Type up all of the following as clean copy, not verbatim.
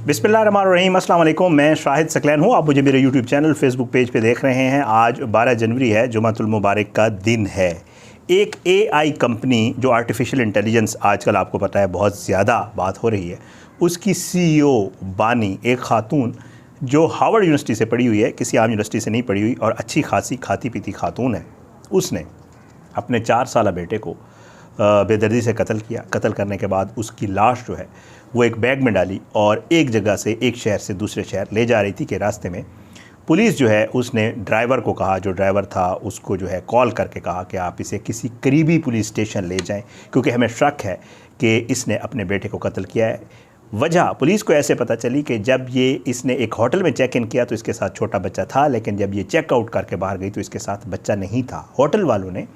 बिस्मिल्लाहिर्रहमानिर्रहीम, अस्सलाम वालेकुम। मैं शाहिद सकलैन हूँ। आप मुझे मेरे यूट्यूब चैनल फेसबुक पेज पे देख रहे हैं। आज 12 जनवरी है, जुमातुल मुबारक का दिन है। एक एआई कंपनी जो आर्टिफिशियल इंटेलिजेंस आजकल आपको पता है बहुत ज़्यादा बात हो रही है, उसकी सीईओ बानी, एक खातून जो हार्वर्ड यूनिवर्सिटी से पढ़ी हुई है, किसी आम यूनिवर्सिटी से नहीं पढ़ी हुई और अच्छी खासी खाती पीती खातून है, उसने अपने 4 साला बेटे को बेदर्दी से कत्ल किया। कत्ल करने के बाद उसकी लाश जो है वो एक बैग में डाली और एक जगह से, एक शहर से दूसरे शहर ले जा रही थी कि रास्ते में पुलिस जो है उसने ड्राइवर को कहा, जो ड्राइवर था उसको जो है कॉल करके कहा कि आप इसे किसी करीबी पुलिस स्टेशन ले जाएं, क्योंकि हमें शक है कि इसने अपने बेटे को कत्ल किया है। वजह पुलिस को ऐसे पता चली कि जब ये इसने एक होटल में चेक इन किया तो इसके साथ छोटा बच्चा था, लेकिन जब ये चेकआउट करके बाहर गई तो इसके साथ बच्चा नहीं था। होटल वालों ने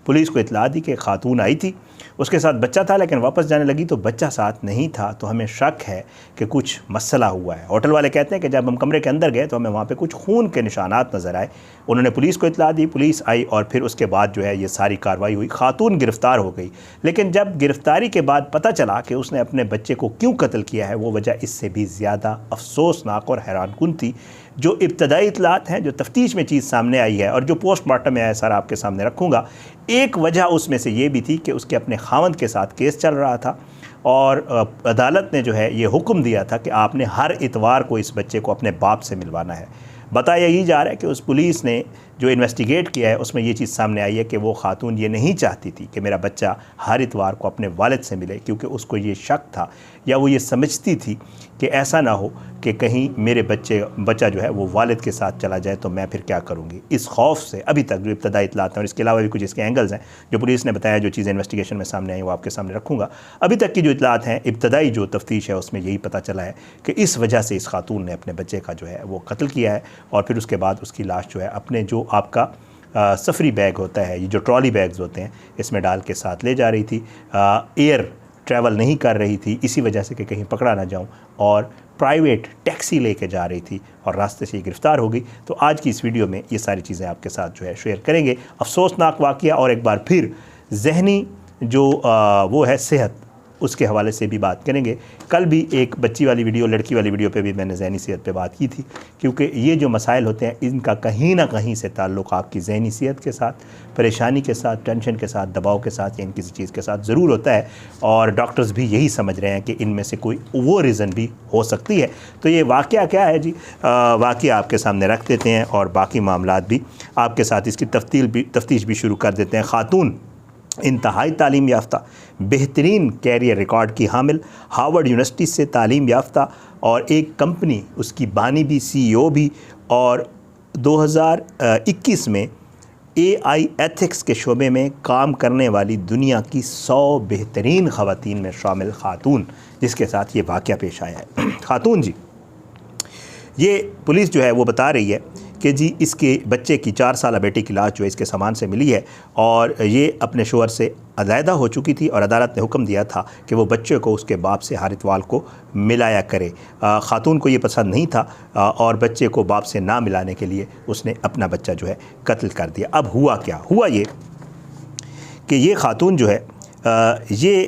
पुलिस को इतला दी कि खातून आई थी, उसके साथ बच्चा था, लेकिन वापस जाने लगी तो बच्चा साथ नहीं था। तो हमें शक है कि कुछ मसला हुआ है। होटल वाले कहते हैं कि जब हम कमरे के अंदर गए तो हमें वहाँ पे कुछ खून के निशानात नज़र आए। उन्होंने पुलिस को इतला दी, पुलिस आई और फिर उसके बाद जो है ये सारी कार्रवाई हुई, खातून गिरफ़्तार हो गई। लेकिन जब गिरफ़्तारी के बाद पता चला कि उसने अपने बच्चे को क्यों कत्ल किया है, वो वजह इससे भी ज़्यादा अफसोसनाक और हैरानकुन थी। जो इब्तदाई इतलात हैं, जो तफ्तीश में चीज़ सामने आई है और जो पोस्टमार्टम में आया, सर आपके सामने रखूँगा। एक वजह उसमें से ये भी थी कि उसके अपने खावंद के साथ केस चल रहा था और अदालत ने जो है ये हुक्म दिया था कि आपने हर इतवार को इस बच्चे को अपने बाप से मिलवाना है। बताया यही जा रहा है कि उस पुलिस ने जो इन्वेस्टिगेट किया है उसमें ये चीज़ सामने आई है कि वो खातून ये नहीं चाहती थी कि मेरा बच्चा हर इतवार को अपने वालिद से मिले, क्योंकि उसको ये शक था या वो ये समझती थी कि ऐसा ना हो कि कहीं मेरे बच्चा जो है वो वालिद के साथ चला जाए तो मैं फिर क्या करूँगी। इस खौफ से अभी तक जो इब्तदाई इतलात हैं और इसके अलावा भी कुछ इसके एंगल्स हैं जो पुलिस ने बताया, जो चीज़ें इन्वेस्टिगेशन में सामने आई वो आपके सामने रखूँगा। अभी तक की जो इतलात हैं, इब्तदाई जो तफ्तीश है उसमें यही पता चला है कि इस वजह से इस खातून ने अपने बच्चे का जो है वो कत्ल किया है और फिर उसके बाद उसकी लाश जो है अपने जो आपका सफरी बैग होता है, ये जो ट्रॉली बैग्स होते हैं, इसमें डाल के साथ ले जा रही थी। एयर ट्रैवल नहीं कर रही थी इसी वजह से कि कहीं पकड़ा ना जाऊं, और प्राइवेट टैक्सी लेके जा रही थी और रास्ते से गिरफ़्तार हो गई। तो आज की इस वीडियो में ये सारी चीज़ें आपके साथ जो है शेयर करेंगे। अफसोसनाक वाक़या और एक बार फिर जहनी जो वो है सेहत, उसके हवाले से भी बात करेंगे। कल भी एक बच्ची वाली वीडियो, लड़की वाली वीडियो पे भी मैंने ज़हनी सेहत पे बात की थी, क्योंकि ये जो मसाइल होते हैं इनका कहीं ना कहीं से ताल्लुक़ आपकी ज़हनी सेहत के साथ, परेशानी के साथ, टेंशन के साथ, दबाव के साथ या इन किसी चीज़ के साथ ज़रूर होता है। और डॉक्टर्स भी यही समझ रहे हैं कि इनमें से कोई वो रीज़न भी हो सकती है। तो ये वाक़या क्या है जी, वाक़या आपके सामने रख देते हैं और बाकी मामलात भी आपके साथ इसकी तफ्तीश भी शुरू कर देते हैं। खातून इंतहाई तालीम याफ्ता, बेहतरीन कैरियर रिकॉर्ड की हामिल, हार्वर्ड यूनिवर्सिटी से तालीम याफ्ता और एक कंपनी उसकी बानी भी, सीईओ भी, और 2021 में एआई एथिक्स के शोबे में काम करने वाली दुनिया की 100 बेहतरीन ख़वातीन में शामिल खातून, जिसके साथ ये वाक़या पेश आया है। खातून जी, ये पुलिस जो है वो बता रही है कि जी इसके बच्चे की 4 साला बेटी की लाश जो है इसके सामान से मिली है और ये अपने शोहर से अलहदा हो चुकी थी और अदालत ने हुक्म दिया था कि वो बच्चे को उसके बाप से हर इतवार को मिलाया करे। ख़ातून को ये पसंद नहीं था और बच्चे को बाप से ना मिलाने के लिए उसने अपना बच्चा जो है कत्ल कर दिया। अब हुआ क्या हुआ, ये कि ये ख़ातून जो है ये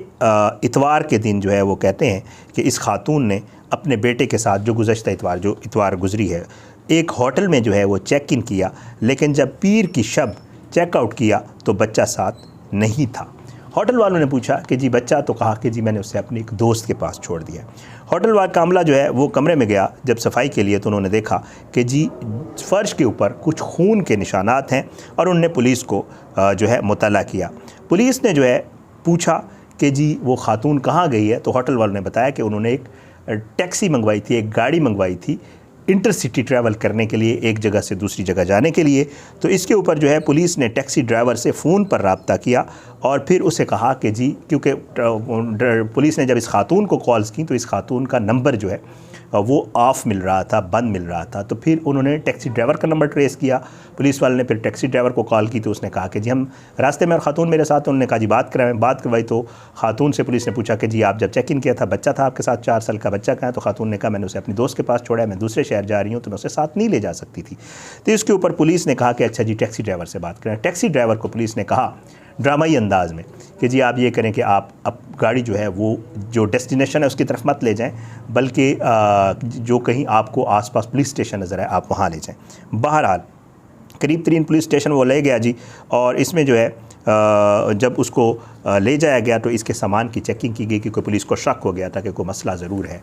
इतवार के दिन जो है वो कहते हैं कि इस खातून ने अपने बेटे के साथ जो गुज़श्ता इतवार, जो इतवार गुज़री है, एक होटल में जो है वो चेक इन किया, लेकिन जब पीर की शब चेकआउट किया तो बच्चा साथ नहीं था। होटल वालों ने पूछा कि जी बच्चा, तो कहा कि जी मैंने उसे अपने एक दोस्त के पास छोड़ दिया। होटल वाला कामला जो है वो कमरे में गया जब सफाई के लिए, तो उन्होंने देखा कि जी फ़र्श के ऊपर कुछ खून के निशानात हैं और उनने पुलिस को जो है मुतला किया। पुलिस ने जो है पूछा कि जी वो खातून कहाँ गई है, तो होटल वालों ने बताया कि उन्होंने एक टैक्सी मंगवाई थी, एक गाड़ी मंगवाई थी इंटरसिटी ट्रैवल करने के लिए, एक जगह से दूसरी जगह जाने के लिए। तो इसके ऊपर जो है पुलिस ने टैक्सी ड्राइवर से फ़ोन पर रब्ता किया और फिर उसे कहा कि जी, क्योंकि पुलिस ने जब इस खातून को कॉल्स की तो इस खातून का नंबर जो है वो ऑफ़ मिल रहा था, बंद मिल रहा था। तो फिर उन्होंने टैक्सी ड्राइवर का नंबर ट्रेस किया। पुलिस वाले ने फिर टैक्सी ड्राइवर को कॉल की तो उसने कहा कि जी हम रास्ते में, और खातून मेरे साथ, उन्होंने कहा जी बात करवाई। तो खातून से पुलिस ने पूछा कि जी आप जब चेक इन किया था बच्चा था आपके साथ, 4 साल का बच्चा कहाँ है? तो खातून ने कहा मैंने उसे अपनी दोस्त के पास छोड़ा है, मैं दूसरे शहर जा रही हूँ तो मैं उसे साथ नहीं ले जा सकती थी। तो इसके ऊपर पुलिस ने कहा कि अच्छा जी टैक्सी ड्राइवर से बात करें। टैक्सी ड्राइवर को पुलिस ने कहा ड्रामाई अंदाज में कि जी आप ये करें कि आप अब गाड़ी जो है वो जो डेस्टिनेशन है उसकी तरफ मत ले जाएं, बल्कि जो कहीं आपको आसपास पुलिस स्टेशन नज़र आए आप वहाँ ले जाएं। बहरहाल करीब तरीन पुलिस स्टेशन वो ले गया जी, और इसमें जो है जब उसको ले जाया गया तो इसके सामान की चेकिंग की गई क्योंकि पुलिस को शक हो गया था कि कोई मसला ज़रूर है।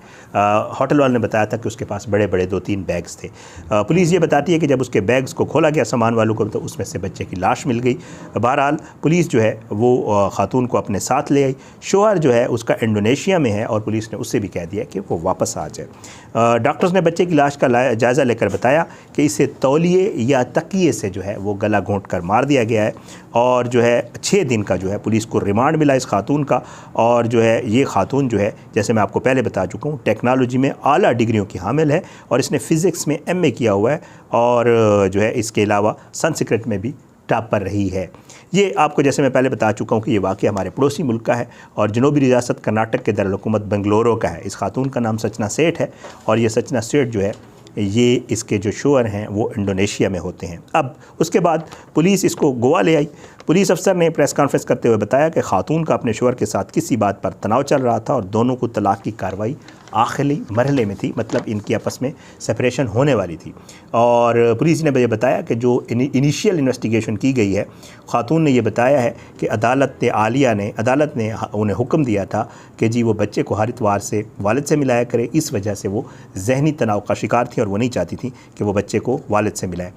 होटल वाले ने बताया था कि उसके पास बड़े बड़े 2-3 बैग्स थे। पुलिस ये बताती है कि जब उसके बैग्स को खोला गया सामान वालों को तो उसमें से बच्चे की लाश मिल गई। बहरहाल पुलिस जो है वो खातून को अपने साथ ले आई। शोहर जो है उसका इंडोनेशिया में है और पुलिस ने उससे भी कह दिया कि वो वापस आ जाए। डॉक्टर्स ने बच्चे की लाश का जायज़ा लेकर बताया कि इसे तौलिए या तकिए से जो है वो गला घोंट कर मार दिया गया है, और जो है 6 दिन का जो है पुलिस को रिमांड मिला इस खातून का। और जो है ये खातून जो है जैसे मैं आपको पहले बता चुका हूँ टेक्नोलॉजी में आला डिग्रियों की हामिल है और इसने फ़िज़िक्स में MA किया हुआ है, और जो है इसके अलावा संस्कृत में भी टॉपर रही है। ये आपको जैसे मैं पहले बता चुका हूँ कि ये वाक़या हमारे पड़ोसी मुल्क का है और जनूबी रियासत कर्नाटक के दारुल-हुकूमत बेंगलुरु का है। इस खातून का नाम सचना सेठ है और ये सचना सेठ जो है ये इसके जो शोहर हैं वो इंडोनेशिया में होते हैं। अब उसके बाद पुलिस इसको गोवा ले आई। पुलिस अफसर ने प्रेस कॉन्फ्रेंस करते हुए बताया कि खातून का अपने शोहर के साथ किसी बात पर तनाव चल रहा था और दोनों को तलाक की कार्रवाई आखिरी मरहले में थी, मतलब इनकी आपस में सेपरेशन होने वाली थी। और पुलिस ने ये बताया कि जो इनिशियल इन्वेस्टिगेशन की गई है, खातून ने यह बताया है कि अदालत ने उन्हें हुक्म दिया था कि जी वो बच्चे को हर इतवार से वालिद से मिलाया करे। इस वजह से वो जहनी तनाव का शिकार थी और वो नहीं चाहती थी कि वो बच्चे को वालिद से मिलाए।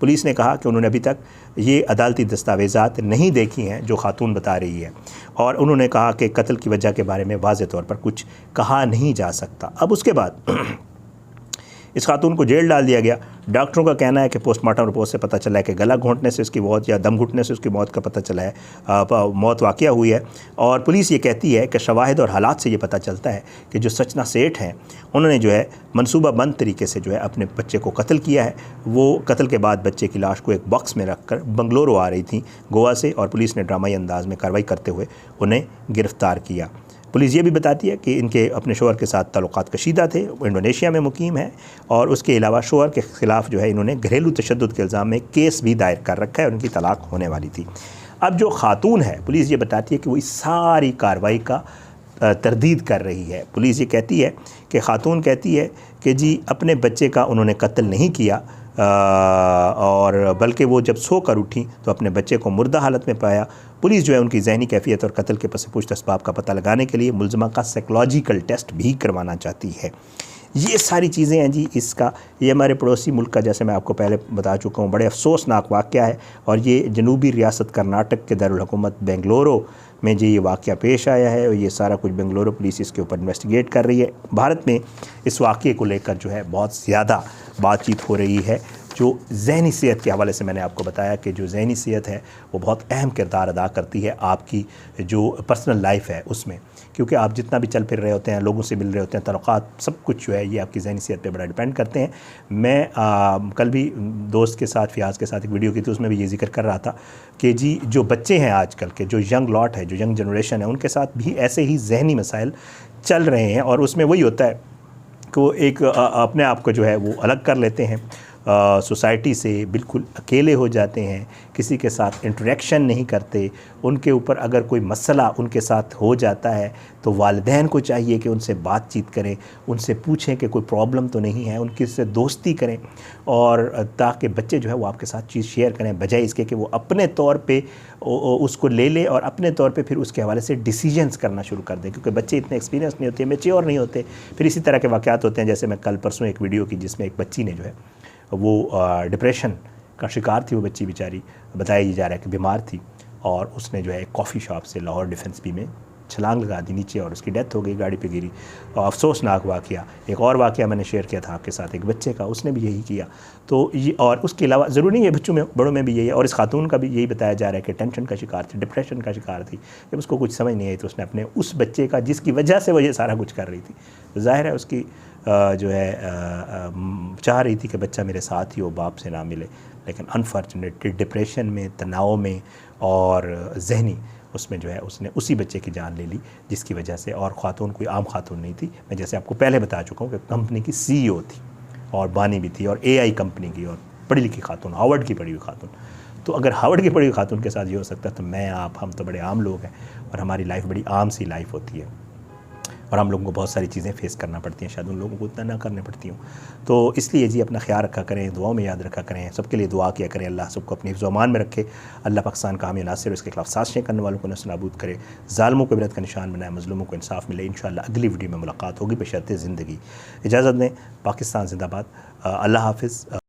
पुलिस ने कहा कि उन्होंने अभी तक ये अदालती दस्तावेज़ात नहीं देखी हैं जो खातून बता रही है, और उन्होंने कहा कि कत्ल की वजह के बारे में वाज़ेह तौर पर कुछ कहा नहीं जा सकता। अब उसके बाद इस खातून को जेल डाल दिया गया। डॉक्टरों का कहना है कि पोस्टमार्टम रिपोर्ट से पता चला है कि गला घोंटने से उसकी मौत या दम घुटने से उसकी मौत का पता चला है, मौत वाक़या हुई है। और पुलिस ये कहती है कि शवाहिद और हालात से ये पता चलता है कि जो सचना सेठ हैं उन्होंने जो है मनसूबाबंद तरीके से जो है अपने बच्चे को कत्ल किया है। वो कत्ल के बाद बच्चे की लाश को एक बॉक्स में रख कर बेंगलुरु आ रही थी गोवा से, और पुलिस ने ड्रामाई अंदाज में कार्रवाई करते हुए उन्हें गिरफ़्तार किया। पुलिस ये भी बताती है कि इनके अपने शोहर के साथ ताल्लुकात कशीदा थे, वो इंडोनेशिया में मुकीम है, और उसके अलावा शोहर के ख़िलाफ़ जो है इन्होंने घरेलू तशद्दुद के इल्ज़ाम में केस भी दायर कर रखा है और उनकी तलाक होने वाली थी। अब जो खातून है पुलिस ये बताती है कि वो इस सारी कार्रवाई का तरदीद कर रही है। पुलिस ये कहती है कि खातून कहती है कि जी अपने बच्चे का उन्होंने कत्ल नहीं किया, और बल्कि वो जब सोकर उठी तो अपने बच्चे को मुर्दा हालत में पाया। पुलिस जो है उनकी जहनी कैफियत और कत्ल के पस असबाब का पता लगाने के लिए मुलज़मा का साइकोलॉजिकल टेस्ट भी करवाना चाहती है। ये सारी चीज़ें हैं जी। ये हमारे पड़ोसी मुल्क का, जैसे मैं आपको पहले बता चुका हूँ, बड़े अफसोसनाक वाक़या है, और ये जनूबी रियासत कर्नाटक के दारुल-हुकूमत बेंगलुरु में जी ये वाक़या पेश आया है, और ये सारा कुछ बेंगलुरु पुलिस इसके ऊपर इन्वेस्टिगेट कर रही है। भारत में इस वाक़े को लेकर जो है बहुत ज़्यादा बातचीत हो रही है। जो जहनी सेहत के हवाले से मैंने आपको बताया कि जो जहनी सेहत है वो बहुत अहम किरदार अदा करती है आपकी जो पर्सनल लाइफ है उसमें, क्योंकि आप जितना भी चल फिर रहे होते हैं, लोगों से मिल रहे होते हैं, तल्लुकात, सब कुछ जो है ये आपकी जहनी सेहत पे बड़ा डिपेंड करते हैं। मैं कल भी दोस्त के साथ, फियाज़ के साथ एक वीडियो की थी, उसमें भी ये जिक्र कर रहा था कि जी जो बच्चे हैं आजकल के, जो यंग लॉट है, जो यंग जनरेशन है, उनके साथ भी ऐसे ही जहनी मसाइल चल रहे हैं, और उसमें वही होता है कि वो एक अपने आप को जो है वो अलग कर लेते हैं सोसाइटी से, बिल्कुल अकेले हो जाते हैं, किसी के साथ इंटरेक्शन नहीं करते। उनके ऊपर अगर कोई मसला उनके साथ हो जाता है तो वालिदैन को चाहिए कि उनसे बातचीत करें, उनसे पूछें कि कोई प्रॉब्लम तो नहीं है, उनकी से दोस्ती करें, और ताकि बच्चे जो है वो आपके साथ चीज़ शेयर करें, बजाय इसके कि वो अपने तौर पे उसको ले लें और अपने तौर पे फिर उसके हवाले से डिसीजंस करना शुरू कर दें, क्योंकि बच्चे इतने एक्सपीरियंस नहीं होते, मैच्योर नहीं होते। फिर इसी तरह के वाक़यात होते हैं, जैसे मैं कल परसों एक वीडियो की जिसमें एक बच्ची ने जो है वो डिप्रेशन का शिकार थी। वो बच्ची बेचारी, बताया जा रहा है कि बीमार थी, और उसने जो है एक कॉफ़ी शॉप से लाहौर डिफेंस बी में छलांग लगा दी नीचे, और उसकी डेथ हो गई, गाड़ी पे गिरी। और अफसोसनाक वाक़या। एक और वाक़या मैंने शेयर किया था आपके साथ, एक बच्चे का, उसने भी यही किया। तो ये, और उसके अलावा ज़रूरी नहीं है बच्चों में, बड़ों में भी यही है। और इस खातून का भी यही बताया जा रहा है कि टेंशन का शिकार थी, डिप्रेशन का शिकार थी। जब उसको कुछ समझ नहीं आई तो उसने अपने उस बच्चे का, जिसकी वजह से वो ये सारा कुछ कर रही थी, तो ज़ाहिर है उसकी जो है चाह रही थी कि बच्चा मेरे साथ ही हो, बाप से ना मिले, लेकिन अनफॉर्चुनेटली डिप्रेशन में, तनाव में और जहनी उसमें जो है उसने उसी बच्चे की जान ले ली, जिसकी वजह से। और ख़ातून कोई आम खातून नहीं थी, मैं जैसे आपको पहले बता चुका हूँ कि कंपनी की CEO थी और बानी भी थी, और AI कंपनी की, और पढ़ी लिखी खातून, हार्वर्ड की पढ़ी हुई खातून। तो अगर हार्वर्ड की पढ़ी हुई खातून के साथ ये हो सकता है तो मैं आप हम तो बड़े आम लोग हैं और हमारी लाइफ बड़ी आम सी लाइफ होती है और हम लोगों को बहुत सारी चीज़ें फेस करना पड़ती हैं, शायद उन लोगों को उतना ना करने पड़ती हूँ। तो इसलिए जी अपना ख्याल रखा करें, दुआओं में याद रखा करें, सबके लिए दुआ किया करें, अल्लाह सबको अपनी हिफ्ज़ व अमान में रखे, अल्लाह पाकिस्तान का हामी नासिर, उसके खिलाफ साजिशें करने वालों को नस्ल नाबूद करे, ज़ालिमों को इबरत का निशान बनाए, मज़लूमों को इंसाफ मिले। इंशाअल्लाह अगली वीडियो में मुलाकात होगी बशर्ते ज़िंदगी। इजाज़त दें। पाकिस्तान ज़िंदाबाद। अल्लाह हाफ़िज़।